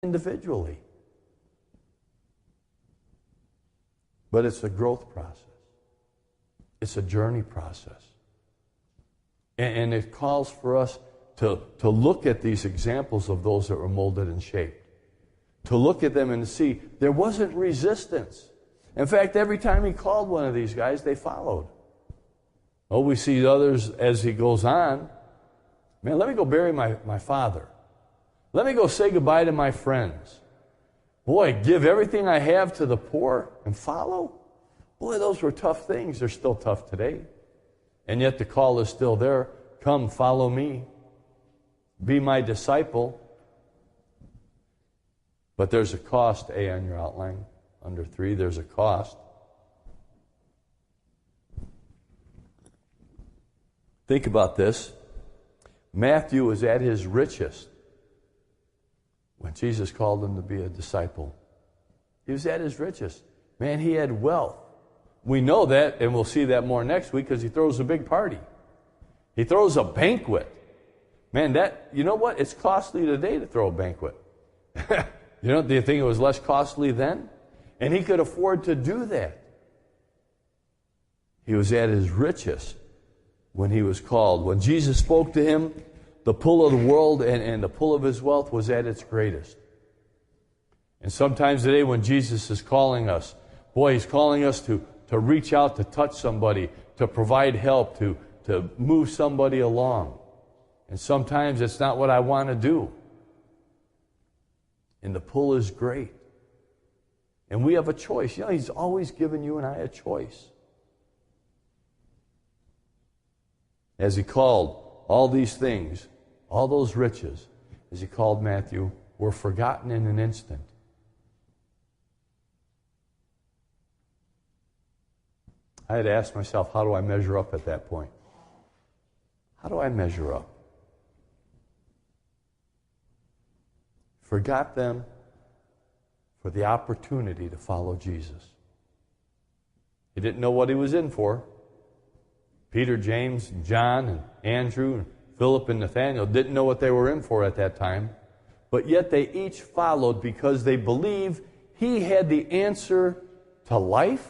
individually. But it's a growth process. It's a journey process. And it calls for us to look at these examples of those that were molded and shaped. To look at them and see there wasn't resistance. In fact, every time he called one of these guys, they followed. Oh, we see others as he goes on. Man, let me go bury my father. Let me go say goodbye to my friends. Boy, give everything I have to the poor and follow. Boy, those were tough things. They're still tough today. And yet the call is still there. Come, follow me. Be my disciple. But there's a cost, A, on your outline. Under 3, there's a cost. Think about this. Matthew was at his richest when Jesus called him to be a disciple. He was at his richest. Man, he had wealth. We know that, and we'll see that more next week because he throws a big party. He throws a banquet. Man, you know what? It's costly today to throw a banquet. Do you think it was less costly then? And he could afford to do that. He was at his richest when he was called. When Jesus spoke to him, the pull of the world and the pull of his wealth was at its greatest. And sometimes today when Jesus is calling us, boy, he's calling us to reach out, to touch somebody, to provide help, to move somebody along. And sometimes it's not what I want to do. And the pull is great. And we have a choice. He's always given you and I a choice. As he called all these things, all those riches, as he called Matthew, were forgotten in an instant. I had to ask myself, how do I measure up at that point? How do I measure up? Forgot them for the opportunity to follow Jesus. He didn't know what he was in for. Peter, James, John, and Andrew, and Philip, and Nathaniel didn't know what they were in for at that time. But yet they each followed because they believed he had the answer to life.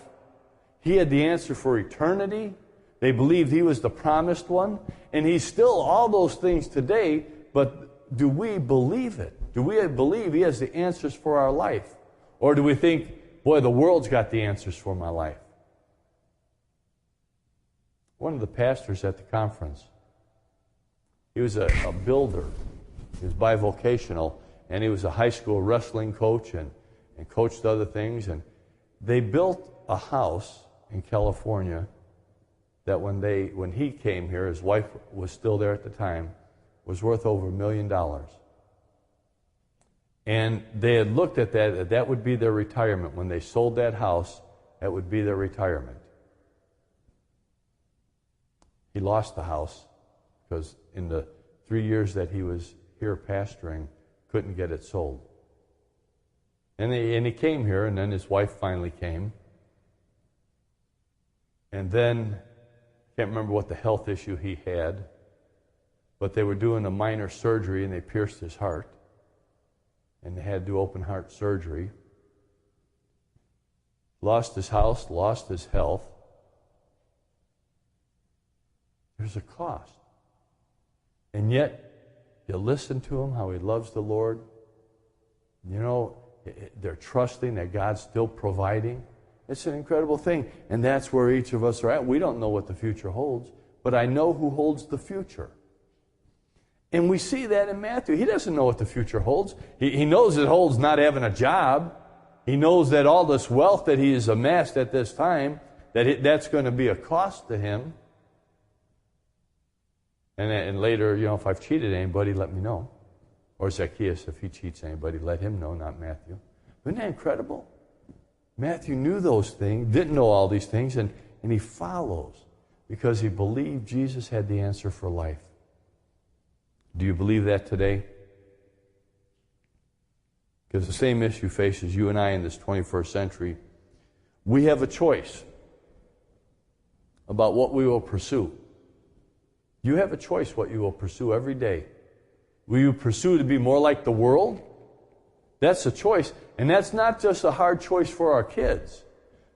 He had the answer for eternity. They believed he was the promised one. And he's still all those things today, but do we believe it? Do we believe he has the answers for our life? Or do we think, boy, the world's got the answers for my life? One of the pastors at the conference, he was a builder. He was bivocational, and he was a high school wrestling coach and coached other things. And they built a house in California that when he came here, his wife was still there at the time, was worth over $1 million. And they had looked at that would be their retirement. When they sold that house, that would be their retirement. He lost the house because in the 3 years that he was here pastoring, couldn't get it sold. And he came here, and then his wife finally came. And then, can't remember what the health issue he had, but they were doing a minor surgery, and they pierced his heart. And they had to do open heart surgery. Lost his house, lost his health. There's a cost. And yet, you listen to him, how he loves the Lord. They're trusting that God's still providing. It's an incredible thing. And that's where each of us are at. We don't know what the future holds, but I know who holds the future. And we see that in Matthew. He doesn't know what the future holds. He knows it holds not having a job. He knows that all this wealth that he has amassed at this time, that's going to be a cost to him. And later, if I've cheated anybody, let me know. Or Zacchaeus, if he cheats anybody, let him know, not Matthew. Isn't that incredible? Matthew knew those things, didn't know all these things, and he follows because he believed Jesus had the answer for life. Do you believe that today? Because the same issue faces you and I in this 21st century. We have a choice about what we will pursue. You have a choice what you will pursue every day. Will you pursue to be more like the world? That's a choice. And that's not just a hard choice for our kids.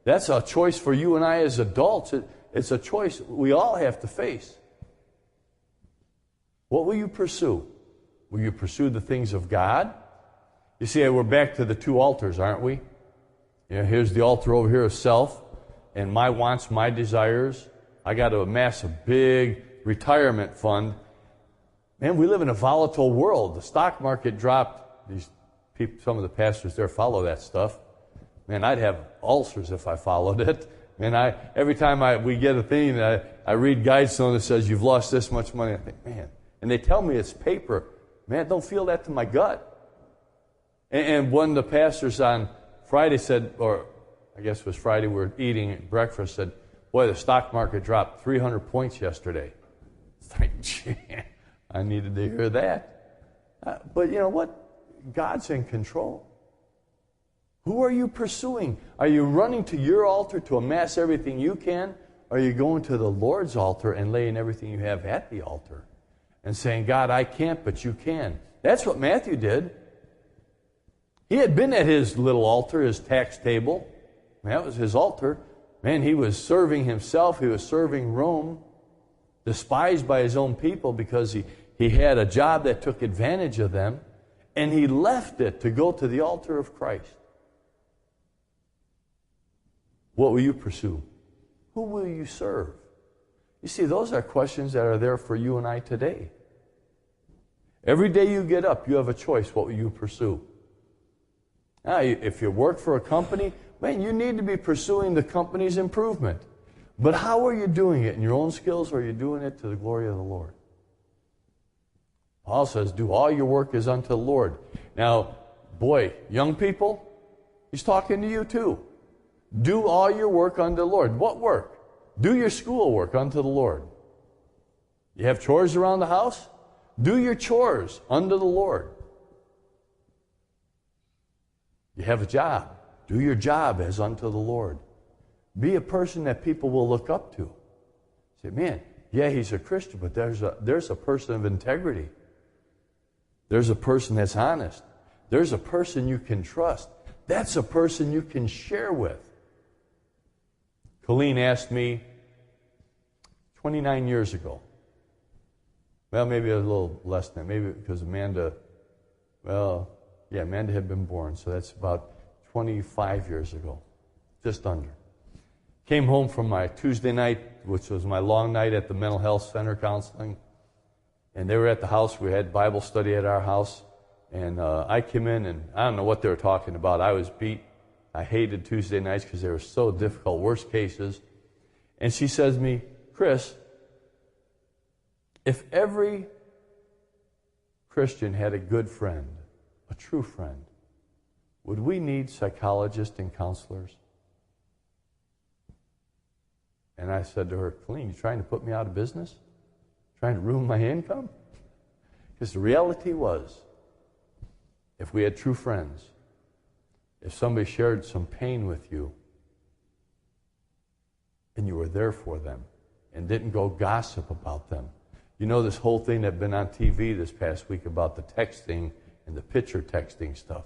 That's a choice for you and I as adults. It's a choice we all have to face. What will you pursue? Will you pursue the things of God? You see, we're back to the two altars, aren't we? Here's the altar over here of self and my wants, my desires. I got to amass a big retirement fund. Man, we live in a volatile world. The stock market dropped. These people, some of the pastors there follow that stuff. Man, I'd have ulcers if I followed it. Man, every time we get a thing, I read Guidestone that says you've lost this much money. I think, man, and they tell me it's paper. Man, don't feel that to my gut. And one of the pastors on Friday said, or I guess it was Friday, we were eating at breakfast, said, boy, the stock market dropped 300 points yesterday. It's like, gee, I needed to hear that. But you know what? God's in control. Who are you pursuing? Are you running to your altar to amass everything you can? Or are you going to the Lord's altar and laying everything you have at the altar and saying, God, I can't, but you can? That's what Matthew did. He had been at his little altar, his tax table. That was his altar. Man, he was serving himself. He was serving Rome, despised by his own people because he had a job that took advantage of them, and he left it to go to the altar of Christ. What will you pursue? Who will you serve? You see, those are questions that are there for you and I today. Every day you get up, you have a choice. What will you pursue? Now, if you work for a company, man, you need to be pursuing the company's improvement. But how are you doing it? In your own skills, or are you doing it to the glory of the Lord? Paul says, do all your work as unto the Lord. Now, boy, young people, he's talking to you too. Do all your work unto the Lord. What work? Do your schoolwork unto the Lord. You have chores around the house? Do your chores unto the Lord. You have a job. Do your job as unto the Lord. Be a person that people will look up to. Say, man, yeah, he's a Christian, but there's a person of integrity. There's a person that's honest. There's a person you can trust. That's a person you can share with. Colleen asked me 29 years ago. Well, maybe a little less than that. Maybe because Amanda had been born, so that's about 25 years ago, just under. Came home from my Tuesday night, which was my long night at the mental health center counseling, and they were at the house. We had Bible study at our house, and I came in, and I don't know what they were talking about. I was beat. I hated Tuesday nights because they were so difficult, worst cases. And she says to me, Chris, if every Christian had a good friend, a true friend, would we need psychologists and counselors? And I said to her, Colleen, you trying to put me out of business? Trying to ruin my income? Because the reality was, if we had true friends, if somebody shared some pain with you, and you were there for them, and didn't go gossip about them. You know this whole thing that's been on TV this past week about the texting and the picture texting stuff.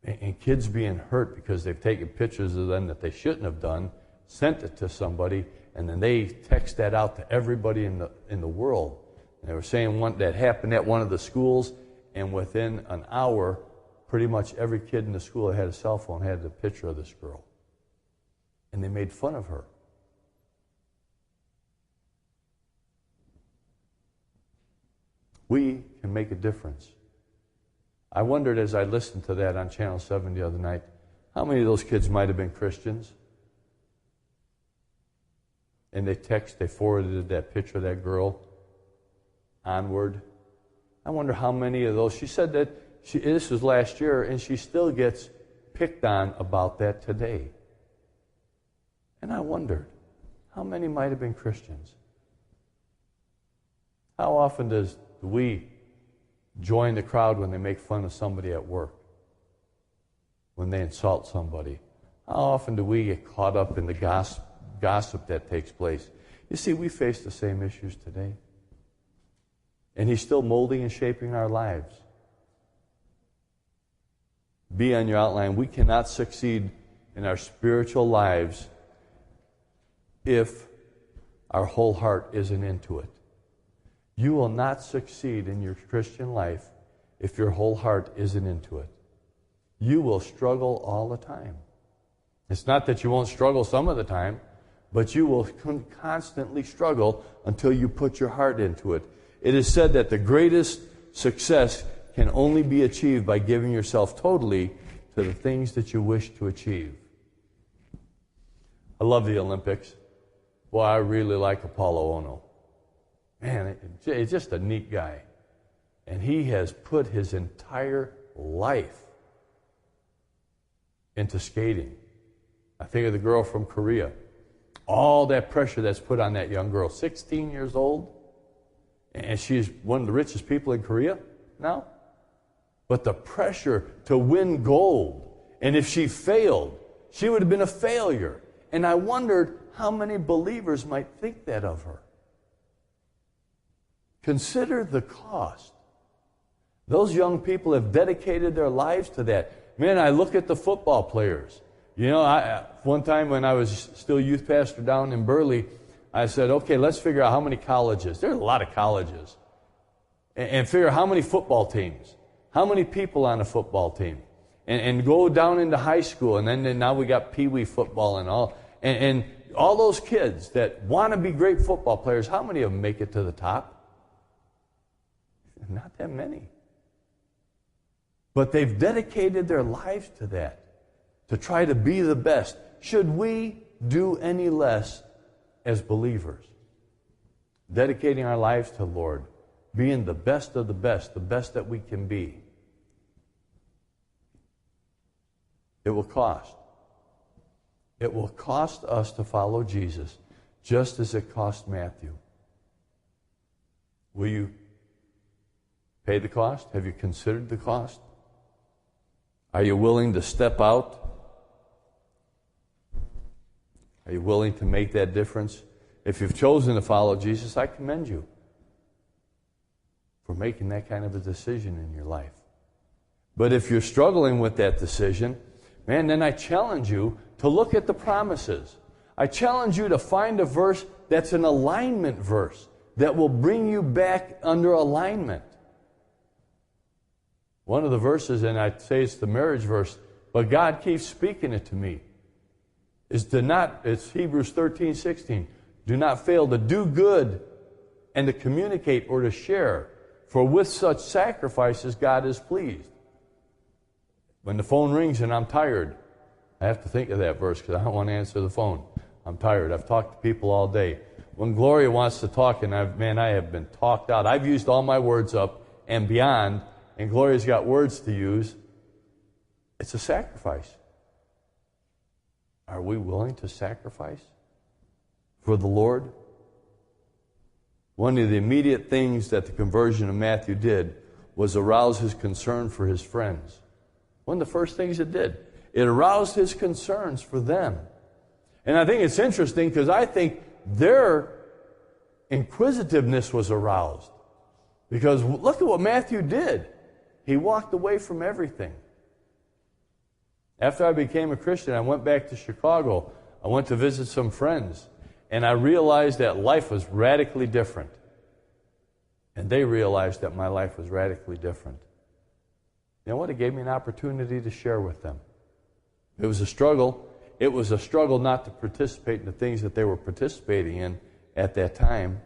And kids being hurt because they've taken pictures of them that they shouldn't have done, sent it to somebody, and then they text that out to everybody in the world. And they were saying that happened at one of the schools, and within an hour, pretty much every kid in the school that had a cell phone had the picture of this girl. And they made fun of her. We can make a difference. I wondered as I listened to that on Channel 7 the other night, how many of those kids might have been Christians? And they forwarded that picture of that girl onward. I wonder how many of those. She said that this was last year, and she still gets picked on about that today. And I wondered, how many might have been Christians? How often do we join the crowd when they make fun of somebody at work? When they insult somebody? How often do we get caught up in the gossip that takes place? You see, we face the same issues today. And He's still molding and shaping our lives. B on your outline, we cannot succeed in our spiritual lives if our whole heart isn't into it. You will not succeed in your Christian life if your whole heart isn't into it. You will struggle all the time. It's not that you won't struggle some of the time, but you will constantly struggle until you put your heart into it. It is said that the greatest success can only be achieved by giving yourself totally to the things that you wish to achieve. I love the Olympics. Boy, I really like Apollo Ono. Man, he's just a neat guy. And he has put his entire life into skating. I think of the girl from Korea. All that pressure that's put on that young girl, 16 years old, and she's one of the richest people in Korea now. But the pressure to win gold, and if she failed, she would have been a failure. And I wondered how many believers might think that of her. Consider the cost. Those young people have dedicated their lives to that. Man, I look at the football players. You know, one time when I was still youth pastor down in Burley, I said, okay, let's figure out how many colleges. There's a lot of colleges. And figure out how many football teams. How many people on a football team. And go down into high school. And then now we got Pee-wee football and all. And all those kids that want to be great football players, how many of them make it to the top? Not that many. But they've dedicated their lives to that, to try to be the best. Should we do any less as believers? Dedicating our lives to the Lord, being the best of the best that we can be. It will cost. It will cost us to follow Jesus, just as it cost Matthew. Will you pay the cost? Have you considered the cost? Are you willing to step out? Are you willing to make that difference? If you've chosen to follow Jesus, I commend you for making that kind of a decision in your life. But if you're struggling with that decision, man, then I challenge you to look at the promises. I challenge you to find a verse that's an alignment verse that will bring you back under alignment. One of the verses, and I'd say it's the marriage verse, but God keeps speaking it to me, it's Hebrews 13:16. Do not fail to do good and to communicate or to share, for with such sacrifices God is pleased. When the phone rings and I'm tired, I have to think of that verse because I don't want to answer the phone. I'm tired. I've talked to people all day. When Gloria wants to talk, and I have been talked out. I've used all my words up and beyond, and Gloria's got words to use. It's a sacrifice. Are we willing to sacrifice for the Lord? One of the immediate things that the conversion of Matthew did was arouse his concern for his friends. One of the first things it did. It aroused his concerns for them. And I think it's interesting because I think their inquisitiveness was aroused. Because look at what Matthew did. He walked away from everything. After I became a Christian, I went back to Chicago. I went to visit some friends. And I realized that life was radically different. And they realized that my life was radically different. You know what? It gave me an opportunity to share with them. It was a struggle. It was a struggle not to participate in the things that they were participating in at that time.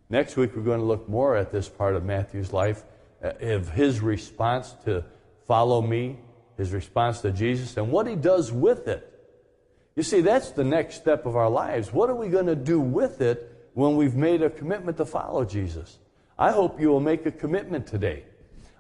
Next week, we're going to look more at this part of Matthew's life, of his response to follow me, his response to Jesus, and what he does with it. You see, that's the next step of our lives. What are we going to do with it when we've made a commitment to follow Jesus? I hope you will make a commitment today.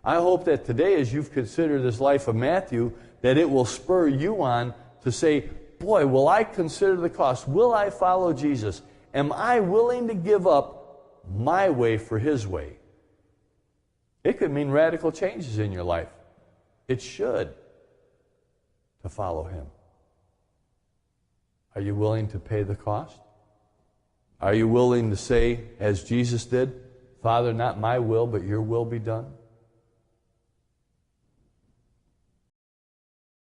I hope that today, as you've considered this life of Matthew, that it will spur you on to say, boy, will I consider the cost? Will I follow Jesus? Am I willing to give up my way for his way? It could mean radical changes in your life. It should, to follow him. Are you willing to pay the cost? Are you willing to say, as Jesus did, Father, not my will, but your will be done?